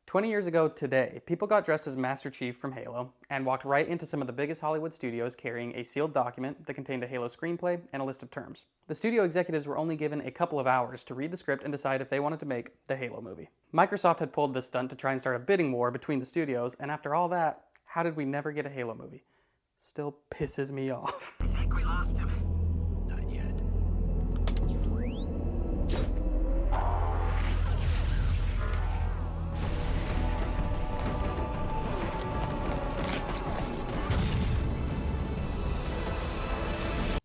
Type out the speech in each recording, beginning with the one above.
20 years ago today, people got dressed as Master Chief from Halo and walked right into some of the biggest Hollywood studios carrying a sealed document that contained a Halo screenplay and a list of terms. The studio executives were only given a couple of hours to read the script and decide if they wanted to make the Halo movie. Microsoft had pulled this stunt to try and start a bidding war between the studios, and after all that, how did we never get a Halo movie? Still pisses me off. I think we lost him. Not yet.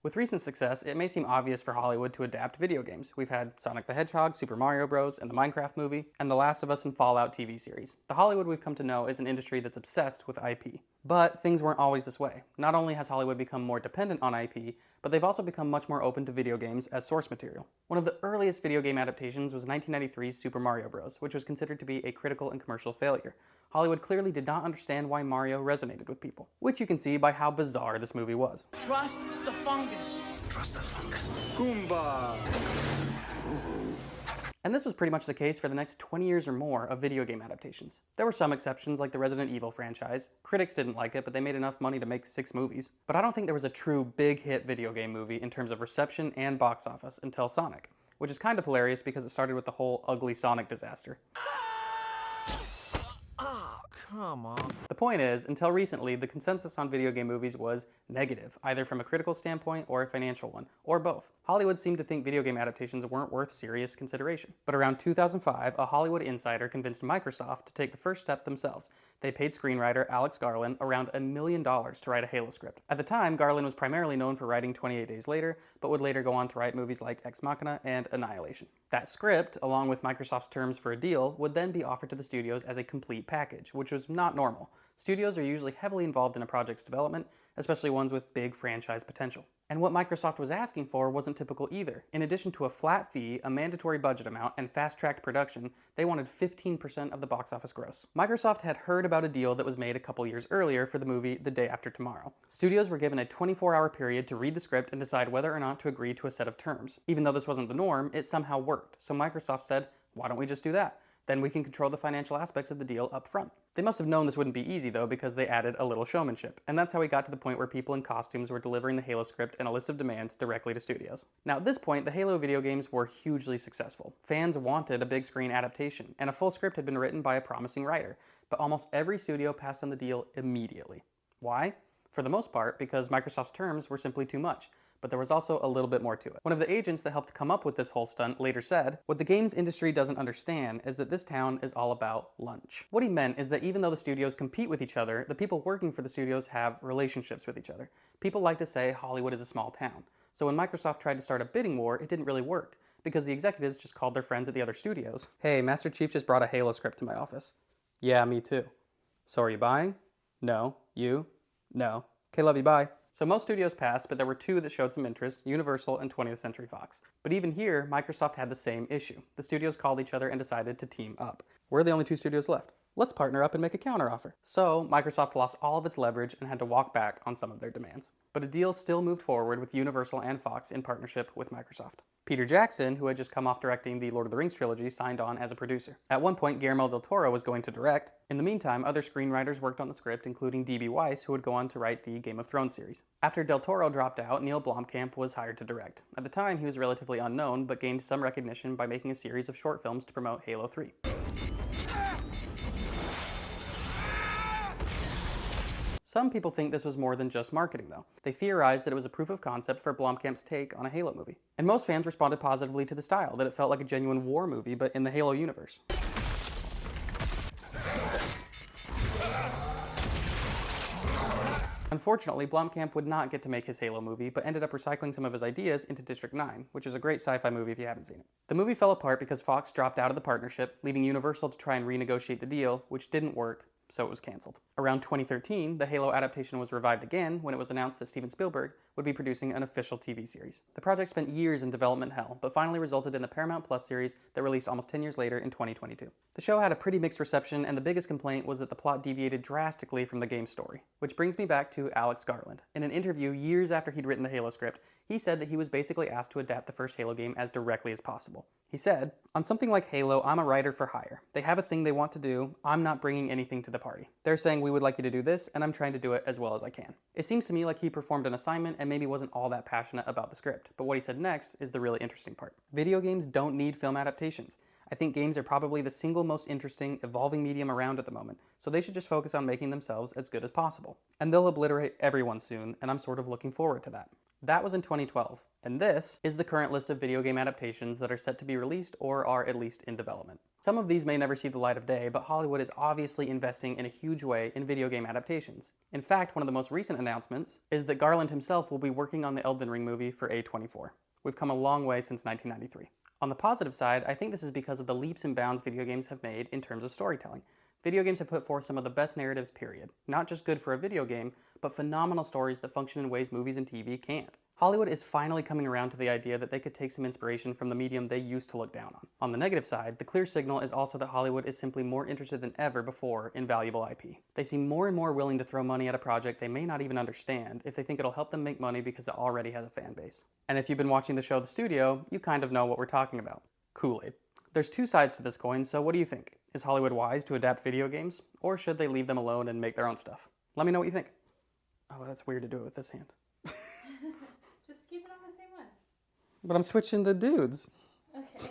With recent success, it may seem obvious for Hollywood to adapt video games. We've had Sonic the Hedgehog, Super Mario Bros., and the Minecraft movie, and The Last of Us and Fallout TV series. The Hollywood we've come to know is an industry that's obsessed with IP. But things weren't always this way. Not only has Hollywood become more dependent on IP, but they've also become much more open to video games as source material. One of the earliest video game adaptations was 1993's Super Mario Bros., which was considered to be a critical and commercial failure. Hollywood clearly did not understand why Mario resonated with people, which you can see by how bizarre this movie was. Trust the fungus. Trust the fungus. Goomba! And this was pretty much the case for the next 20 years or more of video game adaptations. There were some exceptions, like the Resident Evil franchise. Critics didn't like it, but they made enough money to make 6 movies. But I don't think there was a true big hit video game movie in terms of reception and box office until Sonic, which is kind of hilarious because it started with the whole ugly Sonic disaster. Come on. The point is, until recently, the consensus on video game movies was negative, either from a critical standpoint or a financial one, or both. Hollywood seemed to think video game adaptations weren't worth serious consideration. But around 2005, a Hollywood insider convinced Microsoft to take the first step themselves. They paid screenwriter Alex Garland around $1 million to write a Halo script. At the time, Garland was primarily known for writing 28 Days Later, but would later go on to write movies like Ex Machina and Annihilation. That script, along with Microsoft's terms for a deal, would then be offered to the studios as a complete package, which was not normal. Studios are usually heavily involved in a project's development, especially ones with big franchise potential. And what Microsoft was asking for wasn't typical either. In addition to a flat fee, a mandatory budget amount, and fast-tracked production, they wanted 15% of the box office gross. Microsoft had heard about a deal that was made a couple years earlier for the movie The Day After Tomorrow. Studios were given a 24-hour period to read the script and decide whether or not to agree to a set of terms. Even though this wasn't the norm, it somehow worked. So Microsoft said, why don't we just do that? Then we can control the financial aspects of the deal up front. They must have known this wouldn't be easy though, because they added a little showmanship. And that's how we got to the point where people in costumes were delivering the Halo script and a list of demands directly to studios. Now at this point, the Halo video games were hugely successful. Fans wanted a big screen adaptation, and a full script had been written by a promising writer. But almost every studio passed on the deal immediately. Why? For the most part, because Microsoft's terms were simply too much. But there was also a little bit more to it. One of the agents that helped come up with this whole stunt later said, "What the games industry doesn't understand is that this town is all about lunch." What he meant is that even though the studios compete with each other, the people working for the studios have relationships with each other. People like to say Hollywood is a small town. So when Microsoft tried to start a bidding war, it didn't really work, because the executives just called their friends at the other studios. "Hey, Master Chief just brought a Halo script to my office." "Yeah, me too." "So are you buying?" "No." "You?" "No." "Okay, love you, bye." So most studios passed, but there were 2 that showed some interest, Universal and 20th Century Fox. But even here, Microsoft had the same issue. The studios called each other and decided to team up. We're the only 2 studios left. Let's partner up and make a counteroffer. So Microsoft lost all of its leverage and had to walk back on some of their demands. But a deal still moved forward with Universal and Fox in partnership with Microsoft. Peter Jackson, who had just come off directing the Lord of the Rings trilogy, signed on as a producer. At one point, Guillermo del Toro was going to direct. In the meantime, other screenwriters worked on the script, including D.B. Weiss, who would go on to write the Game of Thrones series. After del Toro dropped out, Neil Blomkamp was hired to direct. At the time, he was relatively unknown, but gained some recognition by making a series of short films to promote Halo 3. Some people think this was more than just marketing, though. They theorized that it was a proof of concept for Blomkamp's take on a Halo movie. And most fans responded positively to the style, that it felt like a genuine war movie, but in the Halo universe. Unfortunately, Blomkamp would not get to make his Halo movie, but ended up recycling some of his ideas into District 9, which is a great sci-fi movie if you haven't seen it. The movie fell apart because Fox dropped out of the partnership, leaving Universal to try and renegotiate the deal, which didn't work, so it was canceled. Around 2013, the Halo adaptation was revived again when it was announced that Steven Spielberg would be producing an official TV series. The project spent years in development hell, but finally resulted in the Paramount Plus series that released almost 10 years later in 2022. The show had a pretty mixed reception, and the biggest complaint was that the plot deviated drastically from the game's story. Which brings me back to Alex Garland. In an interview years after he'd written the Halo script, he said that he was basically asked to adapt the first Halo game as directly as possible. He said, "On something like Halo, I'm a writer for hire. They have a thing they want to do, I'm not bringing anything to the party. They're saying we would like you to do this, and I'm trying to do it as well as I can." It seems to me like he performed an assignment and maybe wasn't all that passionate about the script, but what he said next is the really interesting part. Video games don't need film adaptations. I think games are probably the single most interesting, evolving medium around at the moment, so they should just focus on making themselves as good as possible. And they'll obliterate everyone soon, and I'm sort of looking forward to that. That was in 2012, and this is the current list of video game adaptations that are set to be released or are at least in development. Some of these may never see the light of day, but Hollywood is obviously investing in a huge way in video game adaptations. In fact, one of the most recent announcements is that Garland himself will be working on the Elden Ring movie for A24. We've come a long way since 1993. On the positive side, I think this is because of the leaps and bounds video games have made in terms of storytelling. Video games have put forth some of the best narratives, period. Not just good for a video game, but phenomenal stories that function in ways movies and TV can't. Hollywood is finally coming around to the idea that they could take some inspiration from the medium they used to look down on. On the negative side, the clear signal is also that Hollywood is simply more interested than ever before in valuable IP. They seem more and more willing to throw money at a project they may not even understand if they think it'll help them make money because it already has a fan base. And if you've been watching the show The Studio, you kind of know what we're talking about. Kool-Aid. There's two sides to this coin, so what do you think? Is Hollywood wise to adapt video games, or should they leave them alone and make their own stuff? Let me know what you think. Oh, that's weird to do it with this hand. Just keep it on the same one. But I'm switching the dudes. Okay.